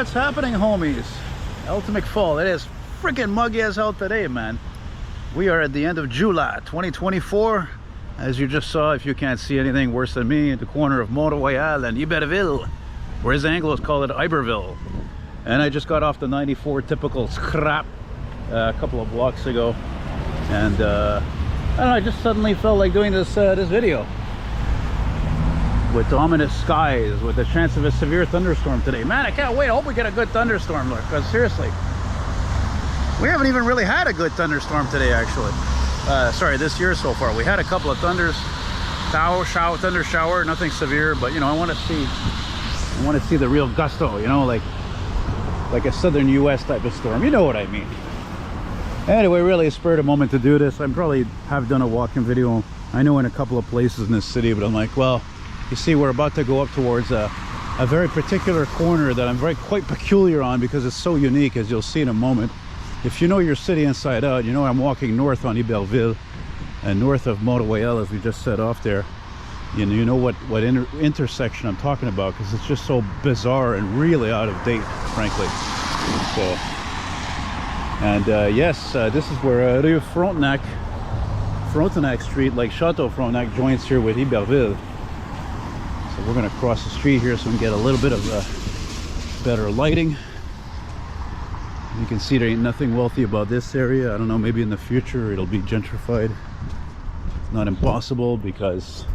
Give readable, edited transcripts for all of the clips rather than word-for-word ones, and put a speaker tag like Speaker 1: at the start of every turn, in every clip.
Speaker 1: What's happening, homies? Elton McFall. It is freaking muggy as hell today, man. We are at the end of July 2024. As you just saw, if you can't see anything worse than me, at the corner of Montreal and Iberville, or as Anglos call it, Iberville. And I just got off the 94 typical scrap a couple of blocks ago, and I don't know, I just suddenly felt like doing this this video with ominous skies, with the chance of a severe thunderstorm today. Man, I can't wait. I hope we get a good thunderstorm, look, because seriously, we haven't even really had a good thunderstorm today, actually. Sorry, this year so far. We had a couple of thunder shower, nothing severe, but you know, I want to see the real gusto, you know, like a southern US type of storm. You know what I mean. Anyway, really a spur of the moment to do this. I probably have done a walking video, I know, in a couple of places in this city, but I'm like, well, you see, we're about to go up towards a very particular corner that I'm quite peculiar on, because it's so unique, as you'll see in a moment. If you know your city inside out, you know I'm walking north on Iberville and north of Montreal, as we just set off there. You know what intersection I'm talking about, because it's just so bizarre and really out of date, frankly. So, and yes, this is where Rue Frontenac Street, like Chateau Frontenac, joins here with Iberville. So we're going to cross the street here so we can get a little bit of better lighting. You can see there ain't nothing wealthy about this area. I don't know, maybe in the future it'll be gentrified. It's not impossible, because,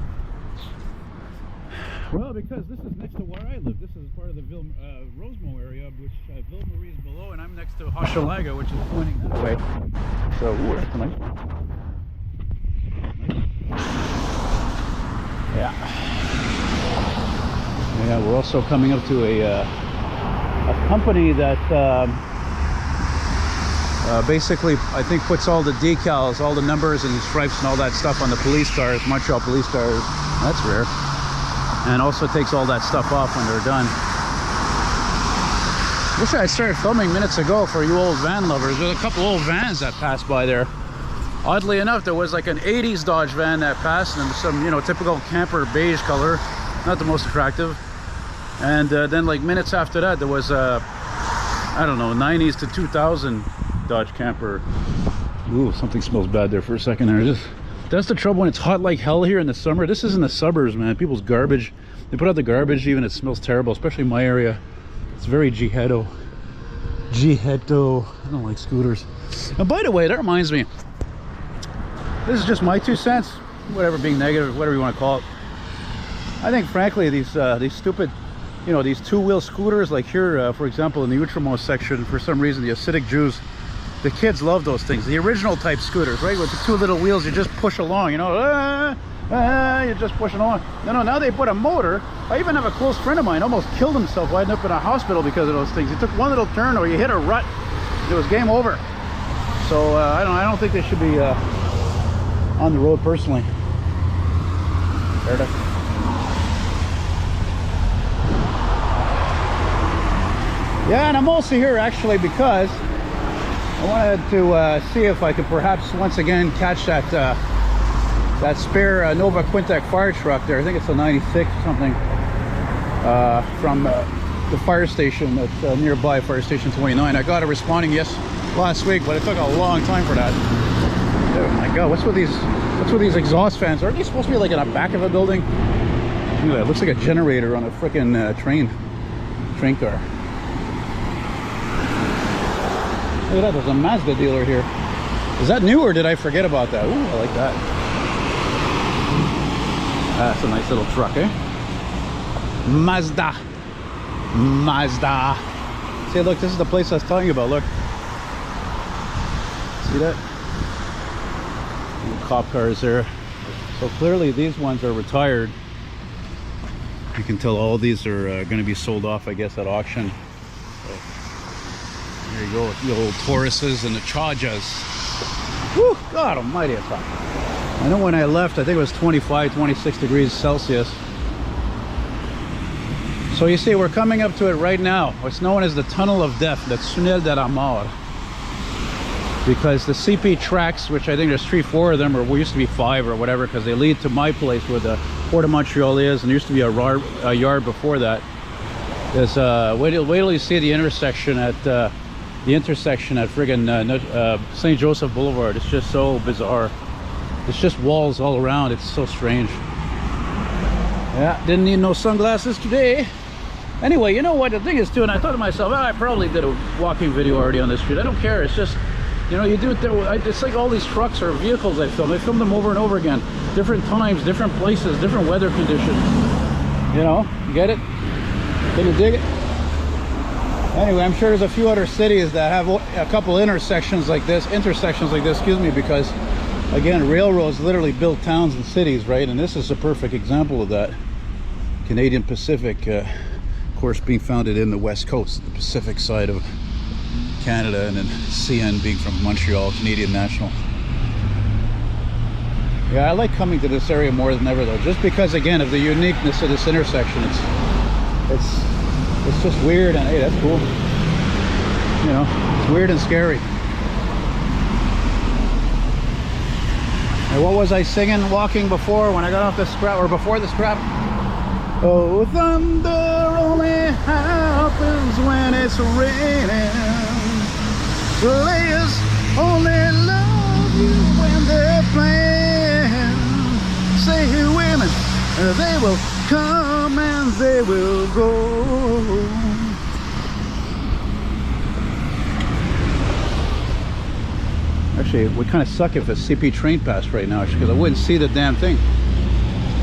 Speaker 1: well, because this is next to where I live. This is part of the Rosemont area, which Ville-Marie is below, and I'm next to Hochelaga, which is pointing that way. So, ooh, that's nice. Yeah, we're also coming up to a company that basically, I think, puts all the decals, all the numbers and stripes and all that stuff on the police cars, Montreal police cars. That's rare. And also takes all that stuff off when they're done. Wish I had started filming minutes ago for you old van lovers. There's a couple old vans that passed by there. Oddly enough, there was like an 80s Dodge van that passed, and some, you know, typical camper beige color, not the most attractive. And then like minutes after that, there was I don't know, 90s to 2000 Dodge camper. Ooh, something smells bad there for a second there. That's the trouble when it's hot like hell here in the summer. This is in the suburbs, man. People's garbage, they put out the garbage, even it smells terrible, especially in my area. It's very Jihedo. I don't like scooters. And by the way, that reminds me, this is just my 2 cents, whatever, being negative, whatever you want to call it. I think, frankly, these stupid, you know, these two-wheel scooters, like here, for example, in the Outremont section, for some reason, the Hasidic Jews, the kids love those things. The original type scooters, right, with the two little wheels, you just push along, you know, you're just pushing along. No, now they put a motor. I even have a close friend of mine almost killed himself, winding up in a hospital because of those things. He took one little turn, or you hit a rut, it was game over. So I don't think they should be on the road personally. There it is. Yeah, and I'm also here actually because I wanted to see if I could perhaps once again catch that spare Nova Quintac fire truck there. I think it's a 96 something from the fire station that's nearby, Fire Station 29. I got it responding last week, but it took a long time for that. Oh my god, what's with these exhaust fans? Aren't they supposed to be like in the back of a building? Look at that, it looks like a generator on a freaking train car. Look at that, there's a Mazda dealer here. Is that new, or did I forget about that? Ooh, I like that. That's a nice little truck, eh? Mazda. See, look, this is the place I was telling you about, look. See that? Little cop cars there. So clearly these ones are retired. You can tell all these are going to be sold off, I guess, at auction. There you go, the old Tauruses and the Chargers. Whew, God almighty, it's hot. I know when I left, I think it was 25, 26 degrees Celsius. So you see, we're coming up to it right now. What's known as the Tunnel of Death, the Tunnel de la Mort. Because the CP tracks, which I think there's 3-4 of them, or we used to be 5 or whatever, because they lead to my place where the Port of Montreal is, and there used to be a yard before that. There's wait till you see the intersection at friggin' St. Joseph Boulevard. It's just so bizarre. It's just walls all around. It's so strange. Yeah, didn't need no sunglasses today. Anyway, you know what the thing is too, and I thought to myself, oh, I probably did a walking video already on this street. I don't care. It's just, you know, you do it there. It's like all these trucks or vehicles I film them over and over again, different times, different places, different weather conditions. You know, you get it? Can you dig it? Anyway, I'm sure there's a few other cities that have a couple intersections like this, excuse me, because again, railroads literally built towns and cities, right? And this is a perfect example of that. Canadian Pacific, of course, being founded in the West Coast, the Pacific side of Canada, and then CN being from Montreal, Canadian National. Yeah, I like coming to this area more than ever though, just because again of the uniqueness of this intersection. It's just weird, and hey, that's cool. You know, it's weird and scary. And what was I singing walking before when I got off the scrap, or before the scrap? Oh, thunder only happens when it's raining. Players only love you when they're playing. Say women, they will come and they will go. Actually, it would kind of suck if a CP train passed right now, actually, because I wouldn't see the damn thing,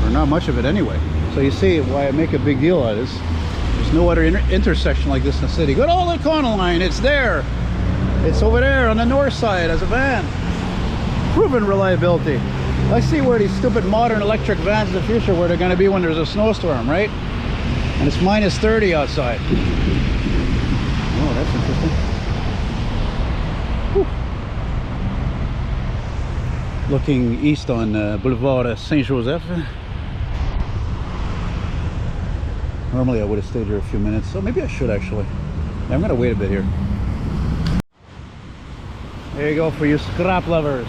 Speaker 1: or not much of it anyway. So you see why I make a big deal out of this. There's no other intersection like this in the city. Good old Econo line, it's there. It's over there on the north side as a van. Proven reliability. I see where these stupid modern electric vans in the future, where they're going to be when there's a snowstorm, right? And it's minus 30 outside. Oh, that's interesting. Whew. Looking east on boulevard St. Joseph. Normally I would have stayed here a few minutes, so maybe I should actually. Yeah, I'm going to wait a bit here. There you go for you scrap lovers.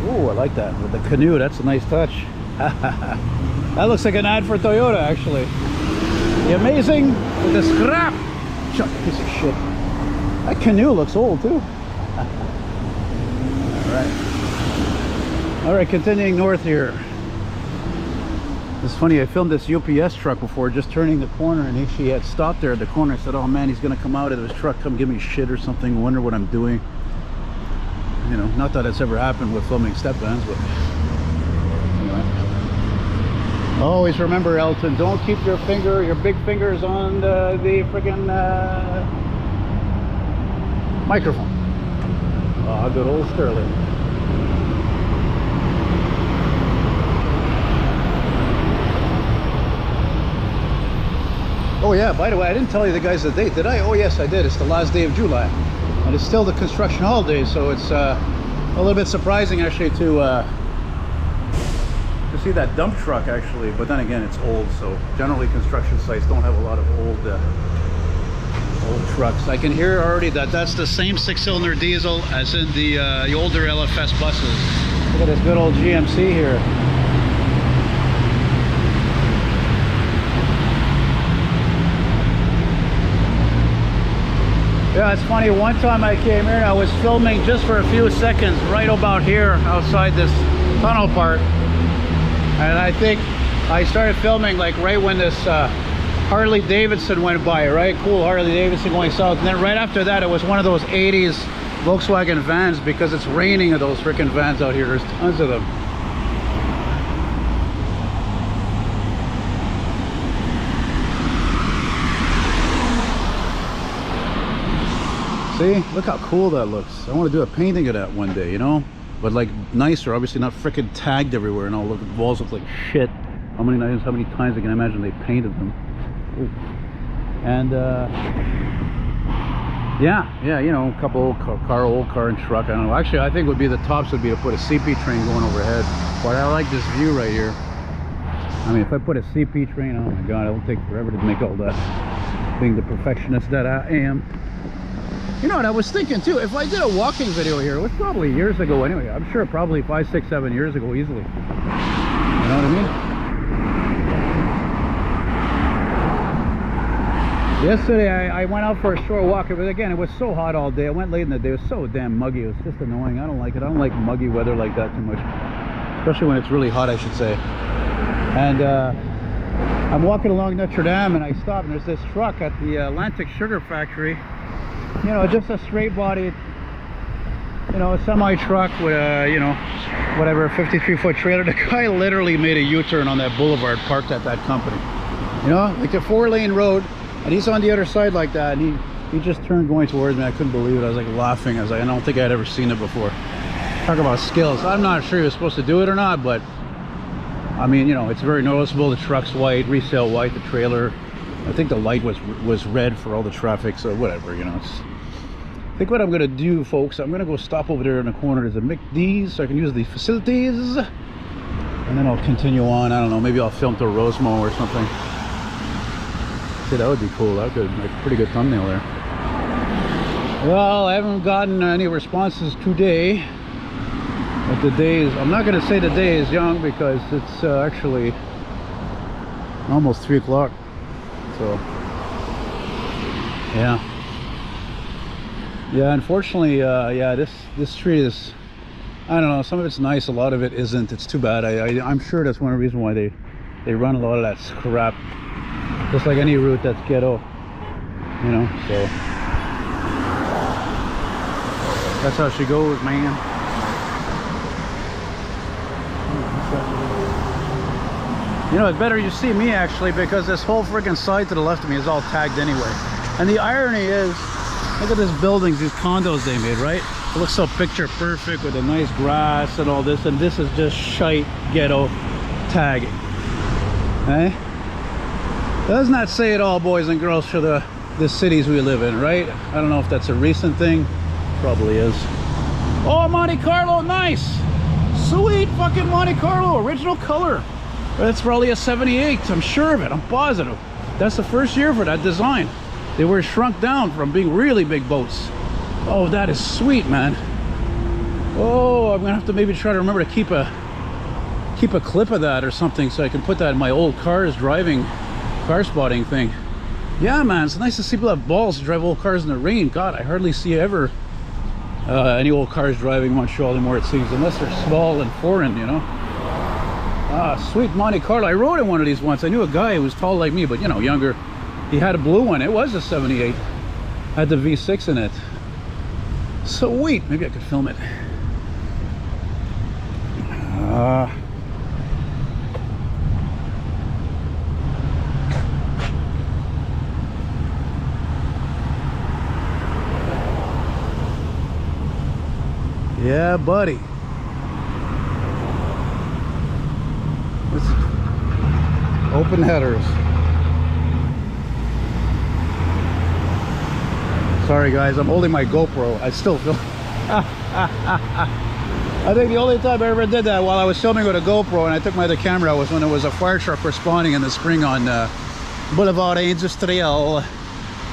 Speaker 1: Ooh, I like that with the canoe. That's a nice touch. That looks like an ad for Toyota, actually. The amazing with the scrap. Chuck, piece of shit. That canoe looks old too. All right, continuing north here. It's funny, I filmed this UPS truck before, just turning the corner, and she had stopped there at the corner. I said, oh man, he's gonna come out of his truck, come give me shit or something, wonder what I'm doing. You know, not that it's ever happened with filming step vans, but anyway. Always remember, Elton, don't keep your big fingers on the friggin' microphone. Ah, good old Sterling. Oh yeah, by the way, I didn't tell you the guys the date, did I? Oh yes, I did. It's the last day of July. And it's still the construction holiday, so it's a little bit surprising actually to see that dump truck actually. But then again, it's old, so generally construction sites don't have a lot of old trucks. I can hear already that that's the same 6-cylinder diesel as in the older LFS buses. Look at this good old GMC here. Yeah, it's funny, one time I came here and I was filming just for a few seconds right about here outside this tunnel part, and I think I started filming like right when this Harley Davidson went by, right? Cool Harley Davidson going south, and then right after that it was one of those 80s Volkswagen vans, because it's raining of those freaking vans out here. There's tons of them. See, look how cool that looks. I want to do a painting of that one day, you know, but like nicer, obviously not freaking tagged everywhere, and all the walls look like shit. How many times I can imagine they painted them. Ooh. And yeah, you know, a couple old car and truck. I don't know. Actually, I think would be the tops would be to put a CP train going overhead. But I like this view right here. I mean, if I put a CP train, oh my god, it'll take forever to make all that. Being the perfectionist that I am. You know what I was thinking too, if I did a walking video here, it was probably years ago anyway. I'm sure probably 5, 6, 7 years ago easily. You know what I Yesterday I went out for a short walk, but again it was so hot all day. I went late in the day. It was so damn muggy. It was just annoying. I don't like it. I don't like muggy weather like that too much, especially when it's really hot, I should say. And I'm walking along Notre Dame and I stop, and there's this truck at the Atlantic Sugar Factory. You know, just a straight bodied, you know, a semi truck with a, you know, whatever, 53-foot trailer. The guy literally made a U-turn on that boulevard parked at that company. You know, like the 4-lane road, and he's on the other side like that, and he just turned going towards me. I couldn't believe it. I was like laughing. I was like, I don't think I'd ever seen it before. Talk about skills. I'm not sure he was supposed to do it or not, but I mean, you know, it's very noticeable. The truck's white, resale white, the trailer, I think the light was red for all the traffic, so whatever, you know. I think what I'm gonna do, folks, I'm gonna go stop over there in the corner. There's a McD's, so I can use the facilities, and then I'll continue on. I don't know, maybe I'll film to Rosemont or something. See, that would be cool. That would make a pretty good thumbnail there. Well, I haven't gotten any responses today. But the day is, I'm not going to say the day is young because it's actually almost 3 o'clock. So, yeah. Yeah, unfortunately, yeah, this street is, I don't know, some of it's nice, a lot of it isn't. It's too bad. I'm sure that's one of the reasons why they run a lot of that crap. Just like any route that's ghetto, you know, so that's how she goes, man. You know, it's better you see me actually, because this whole freaking side to the left of me is all tagged anyway. And the irony is, look at these buildings, these condos they made, right? It looks so picture perfect with the nice grass and all this, and this is just shite ghetto tagging. Eh? Doesn't that say it all, boys and girls, for the cities we live in, right? I don't know if that's a recent thing. Probably is. Oh, Monte Carlo, nice! Sweet fucking Monte Carlo, original color. That's probably a 78, I'm sure of it, I'm positive. That's the first year for that design. They were shrunk down from being really big boats. Oh, that is sweet, man. Oh, I'm gonna have to maybe try to remember to keep a clip of that or something, so I can put that in my old car spotting thing. Yeah, man, it's nice to see people have balls to drive old cars in the rain. God, I hardly see ever any old cars driving Montreal anymore, it seems, unless they're small and foreign, you know. Ah, sweet Monte Carlo. I rode in one of these once. I knew a guy who was tall like me, but you know, younger. He had a blue one. It was a 78. Had the V6 in it. Sweet. Maybe I could film it. Yeah, buddy. Open headers. Sorry guys, I'm holding my GoPro. I still film. I think the only time I ever did that while I was filming with a GoPro and I took my other camera out was when there was a fire truck responding in the spring on Boulevard Industrial.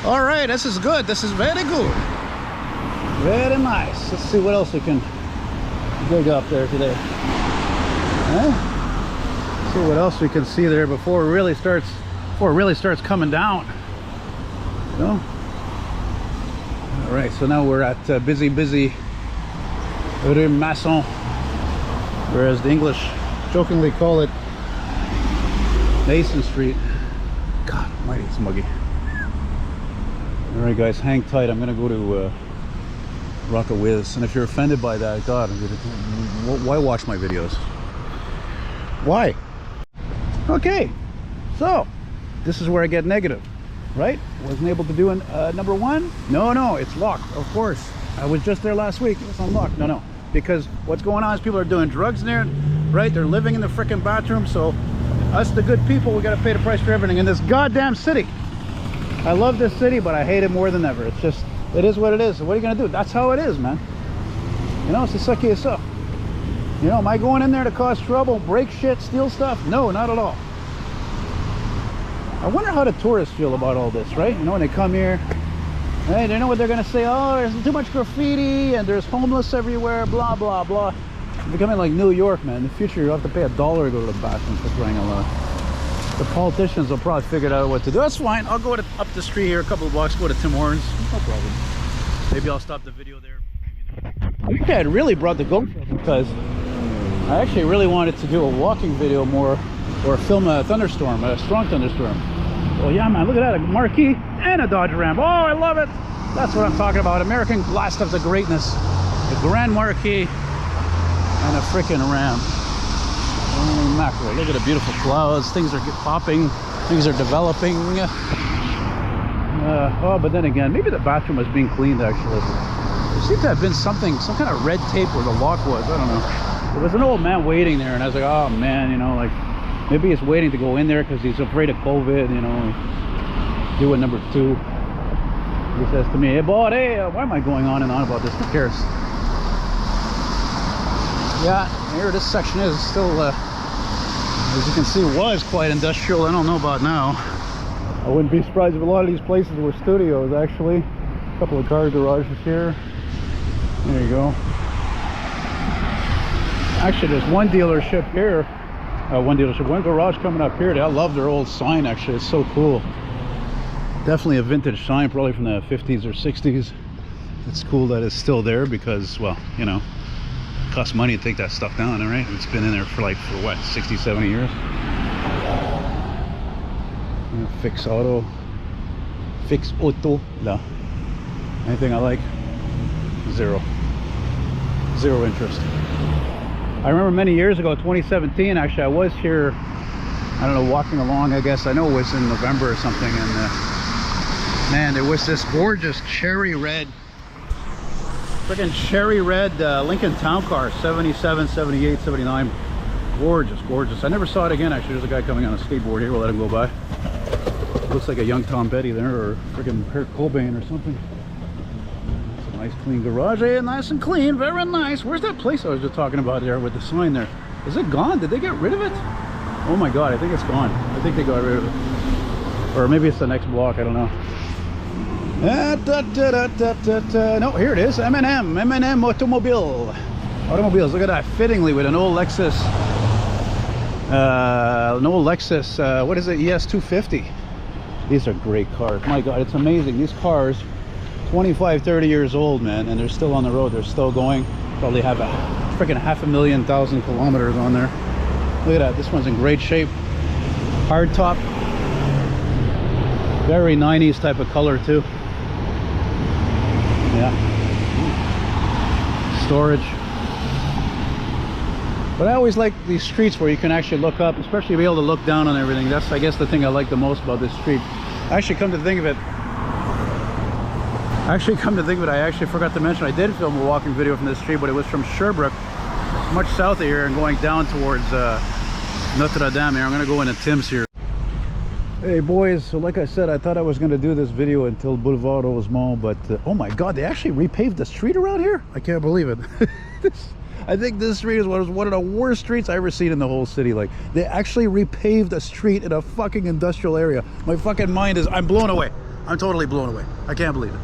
Speaker 1: All right, this is good. This is very good. Very nice. Let's see what else we can dig up there today. See what else we can see there before it really starts coming down. You know? All right, so now we're at busy Rue Masson, whereas the English jokingly call it Mason Street. God almighty, it's muggy. All right guys, hang tight. I'm gonna go to Rock a Whiz, and if you're offended by that, God, why watch my videos? Why? Okay, so this is where I get negative, right? Wasn't able to do number one. No, it's locked, of course. I was just there last week. It was unlocked. No, because what's going on is people are doing drugs in there, right? They're living in the freaking bathroom. So us, the good people, we got to pay the price for everything in this goddamn city. I love this city, but I hate it more than ever. It's just, it is what it is. So what are you gonna do? That's how it is, man. You know, it's the sucky stuff. You know, am I going in there to cause trouble, break shit, steal stuff? No, not at all. I wonder how the tourists feel about all this, right? You know, when they come here, right, they know what they're gonna say. Oh, there's too much graffiti and there's homeless everywhere, blah blah blah. It's becoming like New York, man. In the future, you'll have to pay $1 to go to the bathroom for crying out loud. The politicians will probably figure out what to do. That's fine. I'll go up the street here, a couple of blocks, go to Tim Hortons. No problem. Maybe I'll stop the video there. We had really brought the GoPro because I actually really wanted to do a walking video more, or film a thunderstorm, a strong thunderstorm. Oh yeah, man, look at that, a Marquis and a Dodge Ram. Oh, I love it. That's what I'm talking about. American blast of the greatness. The Grand Marquis and a freaking Ram. Holy mackerel, look at the beautiful clouds. Things are popping, things are developing. Oh, but then again, maybe the bathroom was being cleaned actually. There seemed to have been something, some kind of red tape where the lock was. I don't know. There was an old man waiting there, and I was like, oh man, you know, like maybe he's waiting to go in there because he's afraid of COVID, you know, doing number 2. He says to me, hey, boy, hey, why am I going on and on about this? Who cares? Yeah, here this section is still, as you can see, was quite industrial. I don't know about now. I wouldn't be surprised if a lot of these places were studios, actually. A couple of car garages here. There you go. Actually, there's one dealership here. One garage coming up here. I love their old sign, actually. It's so cool. Definitely a vintage sign, probably from the 50s or 60s. It's cool that it's still there because, well, you know, it costs money to take that stuff down, right? It's been in there for what, 60, 70 years? Fix auto. No. Anything I like? Zero interest. I remember many years ago, 2017, actually, I was here, I don't know, walking along, I guess. I know it was in November or something, and man, there was this gorgeous cherry red, freaking cherry red Lincoln Town Car, 77, 78, 79. Gorgeous, gorgeous. I never saw it again, actually. There's a guy coming on a skateboard here. We'll let him go by. Looks like a young Tom Petty there, or freaking Kurt Cobain or something. It's a nice clean garage. Hey, nice and clean, very nice. Where's that place I was just talking about there with the sign there? Is it gone? Did they get rid of it? Oh my god, I think it's gone. I think they got rid of it. Or maybe it's the next block, I don't know. No, here it is. M&M Automobiles. Look at that, fittingly with an old Lexus. What is it? ES250. These are great cars. My god, it's amazing. These cars, 25, 30 years old, man, and they're still on the road. They're still going. Probably have a freaking 500,000 kilometers on there. Look at that. This one's in great shape. Hard top. Very 90s type of color too. Yeah. Storage. But I always like these streets where you can actually look up, especially be able to look down on everything. That's, I guess, the thing I like the most about this street. Actually, come to think of it, I actually forgot to mention I did film a walking video from this street, but it was from Sherbrooke, much south of here, and going down towards Notre Dame here. I'm going to go into Tim's here. Hey boys, so like I said, I thought I was going to do this video until Boulevard Rosemont, but oh my god, they actually repaved the street around here? I can't believe it. I think this street is one of the worst streets I've ever seen in the whole city. Like, they actually repaved a street in a fucking industrial area. My fucking mind is, I'm blown away. I'm totally blown away. I can't believe it.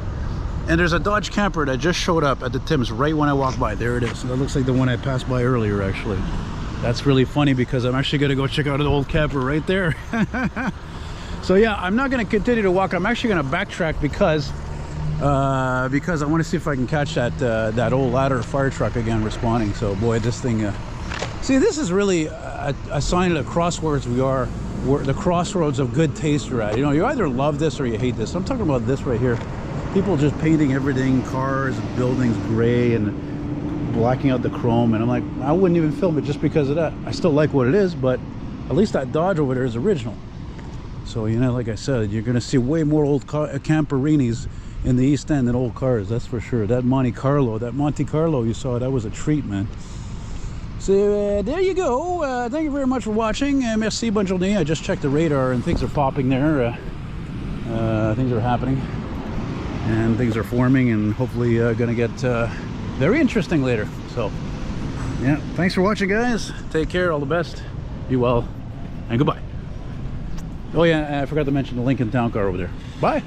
Speaker 1: And there's a Dodge camper that just showed up at the Tim's right when I walked by. There it is. That looks like the one I passed by earlier, actually. That's really funny because I'm actually going to go check out an old camper right there. So yeah, I'm not going to continue to walk. I'm actually going to backtrack because I want to see if I can catch that old ladder fire truck again responding. So boy, this thing, see, this is really a sign of the crossroads we are, the crossroads of good taste you're at. You know, you either love this or you hate this. I'm talking about this right here. People just painting everything, cars and buildings gray and blacking out the chrome, and I'm like, I wouldn't even film it just because of that. I still like what it is, but at least that Dodge over there is original. So, you know, like I said, you're going to see way more old Camparinis in the East End than old cars, that's for sure. That Monte Carlo you saw, that was a treat, man. So there you go. Thank you very much for watching. Merci, bonne journée. I just checked the radar and things are popping there. Things are happening and things are forming, and hopefully going to get very interesting later. So yeah, thanks for watching, guys. Take care, all the best, be well, and goodbye. Oh yeah, I forgot to mention the Lincoln Town Car over there. Bye.